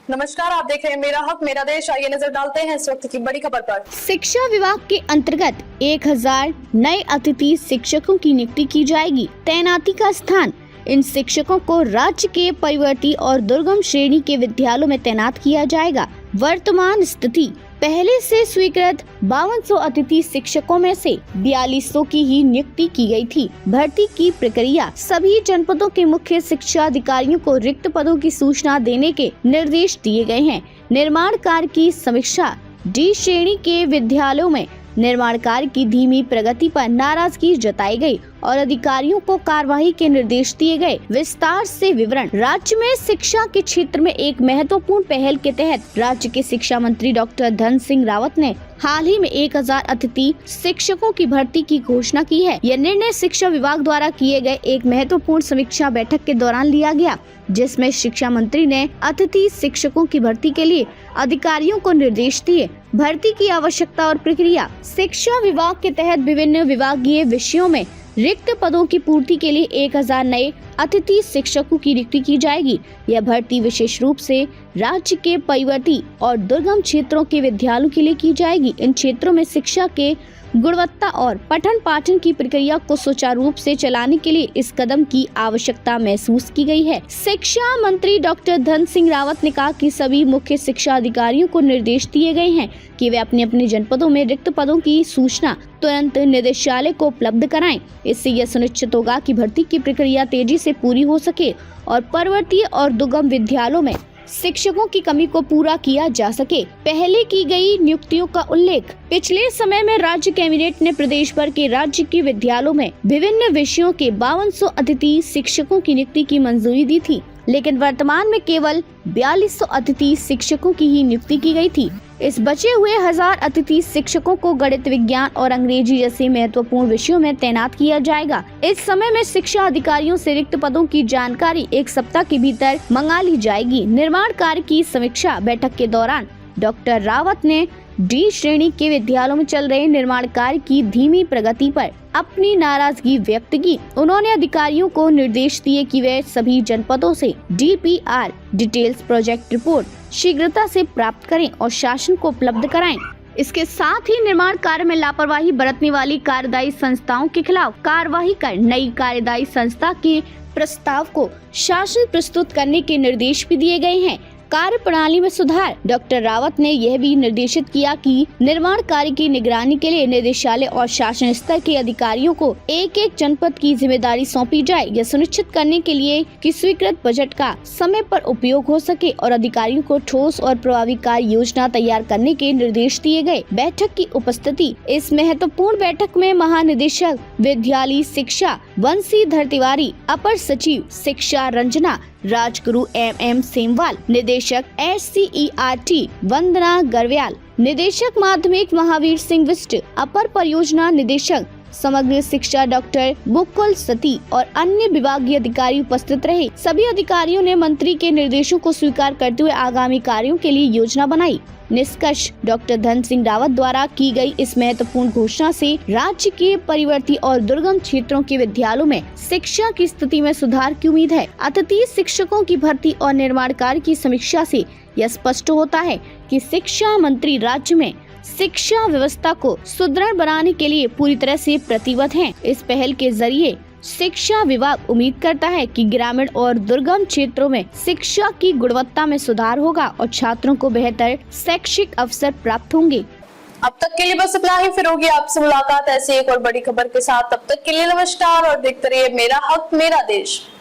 नमस्कार, आप देख रहे हैं मेरा हक मेरा देश। आइए नजर डालते हैं इस वक्त की बड़ी खबर पर। शिक्षा विभाग के अंतर्गत 1000 नए अतिथि शिक्षकों की नियुक्ति की जाएगी। तैनाती का स्थान इन शिक्षकों को राज्य के परिवर्ती और दुर्गम श्रेणी के विद्यालयों में तैनात किया जाएगा। वर्तमान स्थिति पहले से स्वीकृत 5200 अतिथि शिक्षकों में से 4200 की ही नियुक्ति की गई थी। भर्ती की प्रक्रिया सभी जनपदों के मुख्य शिक्षा अधिकारियों को रिक्त पदों की सूचना देने के निर्देश दिए गए हैं। निर्माण कार्य की समीक्षा डी श्रेणी के विद्यालयों में निर्माण कार्य की धीमी प्रगति पर नाराजगी जताई गई और अधिकारियों को कार्यवाही के निर्देश दिए गए। विस्तार से विवरण। राज्य में शिक्षा के क्षेत्र में एक महत्वपूर्ण पहल के तहत राज्य के शिक्षा मंत्री डॉक्टर धन सिंह रावत ने हाल ही में 1000 अतिथि शिक्षकों की भर्ती की घोषणा की है। यह निर्णय शिक्षा विभाग द्वारा किए गए एक महत्वपूर्ण समीक्षा बैठक के दौरान लिया गया, जिसमें शिक्षा मंत्री ने अतिथि शिक्षकों की भर्ती के लिए अधिकारियों को निर्देश दिए। भर्ती की आवश्यकता और प्रक्रिया। शिक्षा विभाग के तहत विभिन्न विभागीय विषयों में रिक्त पदों की पूर्ति के लिए 1000 नए अतिथि शिक्षकों की नियुक्ति की जाएगी। यह भर्ती विशेष रूप से राज्य के परिवर्ती और दुर्गम क्षेत्रों के विद्यालयों के लिए की जाएगी। इन क्षेत्रों में शिक्षा के गुणवत्ता और पठन पाठन की प्रक्रिया को सुचारू रूप से चलाने के लिए इस कदम की आवश्यकता महसूस की गई है। शिक्षा मंत्री डॉक्टर धन सिंह रावत ने कहा कि सभी मुख्य शिक्षा अधिकारियों को निर्देश दिए गए हैं कि वे अपने अपने जनपदों में रिक्त पदों की सूचना तुरंत निदेशालय को उपलब्ध कराएं। इससे यह सुनिश्चित होगा कि भर्ती की प्रक्रिया तेजी से पूरी हो सके और पर्वतीय और दुर्गम विद्यालयों में शिक्षकों की कमी को पूरा किया जा सके। पहले की गई नियुक्तियों का उल्लेख। पिछले समय में राज्य कैबिनेट ने प्रदेश भर के राज्य के विद्यालयों में विभिन्न विषयों के 5200 अतिथि शिक्षकों की नियुक्ति की मंजूरी दी थी, लेकिन वर्तमान में केवल 4200 अतिथि शिक्षकों की ही नियुक्ति की गई थी। इस बचे हुए 1000 अतिथि शिक्षकों को गणित, विज्ञान और अंग्रेजी जैसे महत्वपूर्ण विषयों में तैनात किया जाएगा। इस समय में शिक्षा अधिकारियों से रिक्त पदों की जानकारी 1 सप्ताह के भीतर मंगा ली जाएगी। निर्माण कार्य की समीक्षा बैठक के दौरान डॉक्टर रावत ने डी श्रेणी के विद्यालयों में चल रहे निर्माण कार्य की धीमी प्रगति पर अपनी नाराजगी व्यक्त की। उन्होंने अधिकारियों को निर्देश दिए कि वे सभी जनपदों से DPR डिटेल्स प्रोजेक्ट रिपोर्ट शीघ्रता से प्राप्त करें और शासन को उपलब्ध कराएं। इसके साथ ही निर्माण कार्य में लापरवाही बरतने वाली कार्यदायी संस्थाओं के खिलाफ कार्यवाही कर नई कार्यदायी संस्था के प्रस्ताव को शासन प्रस्तुत करने के निर्देश भी दिए गए हैं। कार्य प्रणाली में सुधार। डॉक्टर रावत ने यह भी निर्देशित किया कि निर्माण कार्य की निगरानी के लिए निदेशालय और शासन स्तर के अधिकारियों को एक एक जनपद की जिम्मेदारी सौंपी जाए। यह सुनिश्चित करने के लिए कि स्वीकृत बजट का समय पर उपयोग हो सके और अधिकारियों को ठोस और प्रभावी कार्य योजना तैयार करने के निर्देश दिए गए। बैठक की उपस्थिति। इस महत्वपूर्ण बैठक में महानिदेशक विद्यालय शिक्षा बंशीधर तिवारी, अपर सचिव शिक्षा रंजना राजगुरु MM सेमवाल, निदेशक SCERT वंदना गरव्याल, निदेशक माध्यमिक महावीर सिंह विष्ट, अपर परियोजना निदेशक समग्र शिक्षा डॉक्टर मुकुल सती और अन्य विभागीय अधिकारी उपस्थित रहे। सभी अधिकारियों ने मंत्री के निर्देशों को स्वीकार करते हुए आगामी कार्यों के लिए योजना बनाई। निष्कर्ष। डॉक्टर धन सिंह रावत द्वारा की गई इस महत्वपूर्ण घोषणा से राज्य के परिवर्ती और दुर्गम क्षेत्रों के विद्यालयों में शिक्षा की स्थिति में सुधार की उम्मीद है। अतिथि शिक्षकों की भर्ती और निर्माण कार्य की समीक्षा से यह स्पष्ट होता है कि शिक्षा मंत्री राज्य में शिक्षा व्यवस्था को सुदृढ़ बनाने के लिए पूरी तरह से प्रतिबद्ध हैं। इस पहल के जरिए शिक्षा विभाग उम्मीद करता है कि ग्रामीण और दुर्गम क्षेत्रों में शिक्षा की गुणवत्ता में सुधार होगा और छात्रों को बेहतर शैक्षिक अवसर प्राप्त होंगे। अब तक के लिए बस इतना ही। फिर होगी आपसे मुलाकात ऐसी एक और बड़ी खबर के साथ। तब तक के लिए नमस्कार और देखते रहिए मेरा हक मेरा देश।